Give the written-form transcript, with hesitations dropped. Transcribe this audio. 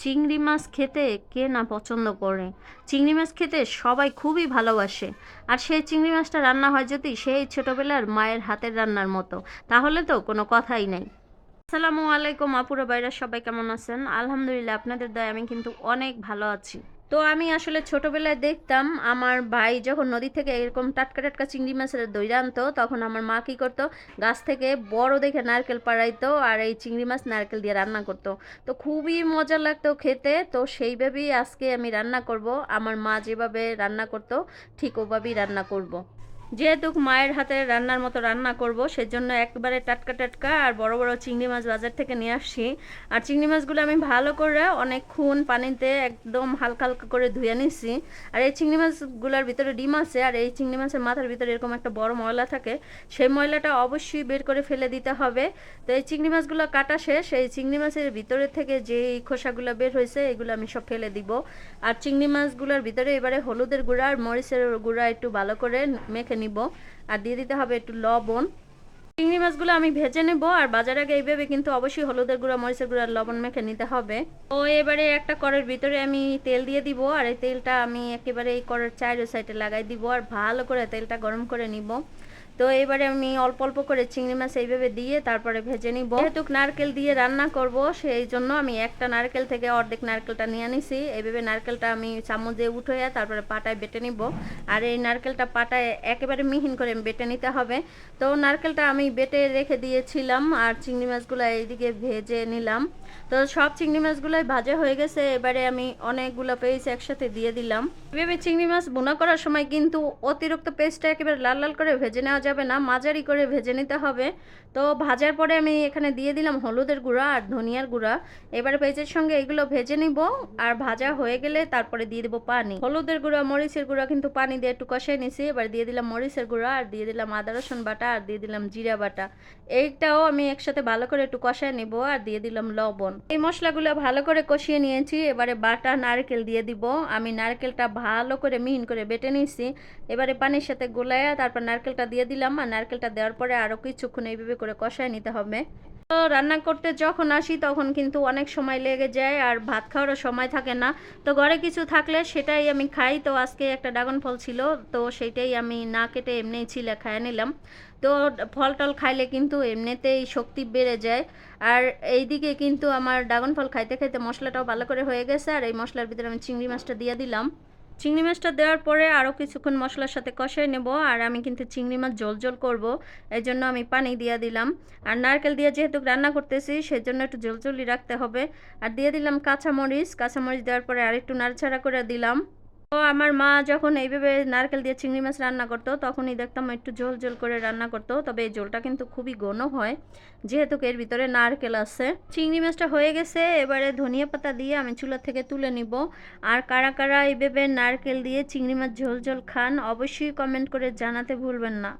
চিংড়ি মাছ খেতে কে না পছন্দ করে? চিংড়ি মাছ খেতে সবাই খুবই ভালোবাসে। আর সেই চিংড়ি মাছটা রান্না হয় যদি সেই ছোটবেলার মায়ের হাতের রান্নার মতো, তাহলে তো কোনো কথাই নাই। আসসালামু আলাইকুম আপুরা ভাইরা, সবাই কেমন আছেন? আলহামদুলিল্লাহ, আপনাদের দয়ায় আমি কিন্তু অনেক ভালো আছি। তো আমি আসলে ছোটবেলায় দেখতাম আমার ভাই যখন নদী থেকে এরকম টাটকা টাটকা চিংড়ি মাছের দইরা আনতো, তখন আমার মা কী করতো, গাছ থেকে বড় দেখে নারকেল পাড়াইতো আর এই চিংড়ি মাছ নারকেল দিয়ে রান্না করতো। তো খুবই মজা লাগতো খেতে। তো সেইভাবেই আজকে আমি রান্না করব। আমার মা যেভাবে রান্না করতো ঠিক ওভাবেই রান্না করব। যেহেতু মায়ের হাতে রান্নার মতো রান্না করব, সেজন্য একবারে টাটকা টাটকা আর বড় বড় চিংড়ি মাছ বাজার থেকে নিয়ে আসছি। আর চিংড়ি মাছগুলো আমি ভালো করে অনেকক্ষণ পানিতে একদম হালকা হালকা করে ধুয়ে নিচ্ছি। আর এই চিংড়ি মাছগুলোর ভিতরে ডিম আছে, আর এই চিংড়ি মাছের মাথার ভিতরে এরকম একটা বড় ময়লা থাকে, সেই ময়লাটা অবশ্যই বের করে ফেলে দিতে হবে। তো এই চিংড়ি মাছগুলো কাটা শেষ, এই চিংড়ি মাছের ভিতরে থেকে যে খোসাগুলো বের হয়েছে এগুলো আমি সব ফেলে দিব। আর চিংড়ি মাছগুলোর ভিতরে এবারে হলুদের গুঁড়া আর মরিচের গুঁড়া একটু ভালো করে মেখে নিব। আর দিয়ে দিতে হবে একটু লবণ। চিংড়ি মাছগুলো আমি ভেজে নেব, আর বাজার আগে এইভাবে কিন্তু অবশ্যই হলুদের গুঁড়া মরিচের গুঁড়া আর লবণ মেখে নিতে হবে। তো এবারে একটা কড়াইয়ের ভিতরে আমি তেল দিয়ে দিব, আর এই তেলটা আমি একেবারে এই কড়াইয়ের চাইরো সাইডে লাগাই দিব আর ভালো করে তেলটা গরম করে নিব। তো এবারে আমি অল্প অল্প করে চিংড়ি মাছ এইভাবে দিয়ে তারপরে ভেজে নিব। যেহেতু নারকেল দিয়ে রান্না করব, সেই জন্য আমি একটা নারকেল থেকে অর্ধেক নারকেলটা নিয়ে নিছি। এইভাবে নারকেলটা আমি চামচ দিয়ে উঠে তারপরে পাটায় বেটে নিব। আর এই নারকেলটা পাটায় একেবারে মিহিন করে বেটে নিতে হবে। তো নারকেলটা আমি বেটে রেখে দিয়েছিলাম আর চিংড়ি মাছগুলো এইদিকে ভেজে নিলাম। তো সব চিংড়ি মাছগুলোই ভাজা হয়ে গেছে, এবারে আমি অনেকগুলো পেস্ট একসাথে দিয়ে দিলাম। এভাবে চিংড়ি মাছ ভুনা করার সময় কিন্তু অতিরিক্ত পেস্টটা একেবারে লাল লাল করে ভেজে নেওয়া যাবে না, মাঝারি করে ভেজে নিতে হবে। তো ভাজার পরে আমি এখানে দিয়ে দিলাম হলুদের গুঁড়া আর ধনিয়ার গুঁড়া। এবারে পেঁয়াজের সঙ্গে এগুলো ভেজে নিব। আর ভাজা হয়ে গেলে তারপরে দিয়ে দেবো পানি। হলুদের গুঁড়া মরিচের গুঁড়া কিন্তু পানি দিয়ে একটু কষাই নিছি। এবার দিয়ে দিলাম মরিচের গুঁড়া আর দিয়ে দিলাম আদা রসুন বাটা আর দিয়ে দিলাম জিরা বাটা। এইটাও আমি একসাথে ভালো করে একটু কষায় নিব আর দিয়ে দিলাম লবণ। এই মশলাগুলো ভালো করে কষিয়ে নিয়েছি। এবারে বাটা নারকেল দিয়ে দিব। আমি নারকেলটা ভালো করে মিহিন করে বেটে নিয়েছি। এবারে পানির সাথে গোলায়া তারপর নারকেলটা দিয়ে দিলাম, আর নারকেলটা দেওয়ার পরে আরও কিছুক্ষণ এইভাবে করে কষায় নিতে হবে। তো রান্না করতে যখন আসি তখন কিন্তু অনেক সময় লেগে যায় আর ভাত খাওয়ারও সময় থাকে না। তো ঘরে কিছু থাকলে সেটাই আমি খাই। তো আজকে একটা ড্রাগন ফল ছিল, তো সেইটাই আমি না কেটে এমনিই ছিলে খাইয়ে নিলাম। তো ফল টল খাইলে কিন্তু এমনিতেই শক্তি বেড়ে যায়। আর এইদিকে কিন্তু আমার ড্রাগন ফল খাইতে খাইতে মশলাটাও ভালো করে হয়ে গেছে, আর এই মশলার ভিতরে আমি চিংড়ি মাছটা দিয়ে দিলাম। চিংড়ি মাছটা দেওয়ার পরে আরও কিছুক্ষণ মশলার সাথে কষাই নেব। আর আমি কিন্তু চিংড়ি মাছ ঝোল ঝোল করবো, এই জন্য আমি পানি দিয়ে দিলাম। আর নারকেল দিয়ে যেহেতু রান্না করতেছি সেজন্য একটু ঝোলঝোলি রাখতে হবে। আর দিয়ে দিলাম কাঁচামরিচ। কাঁচামরিচ দেওয়ার পরে আর একটু নাড়াচাড়া করে দিলাম। তো আমার মা যখন এইভাবে নারকেল দিয়ে চিংড়ি মাছ রান্না করতো তখনই দেখতাম একটু ঝোল ঝোল করে রান্না করতো, তবে এই ঝোলটা কিন্তু খুবই ঘন হয় যেহেতু এর ভিতরে নারকেল আছে। চিংড়ি মাছটা হয়ে গেছে, এবারে ধনিয়া পাতা দিয়ে আমি চুলা থেকে তুলে নিব। আর কারা কারা এইভাবে নারকেল দিয়ে চিংড়ি মাছ ঝোল ঝোল খান অবশ্যই কমেন্ট করে জানাতে ভুলবেন না।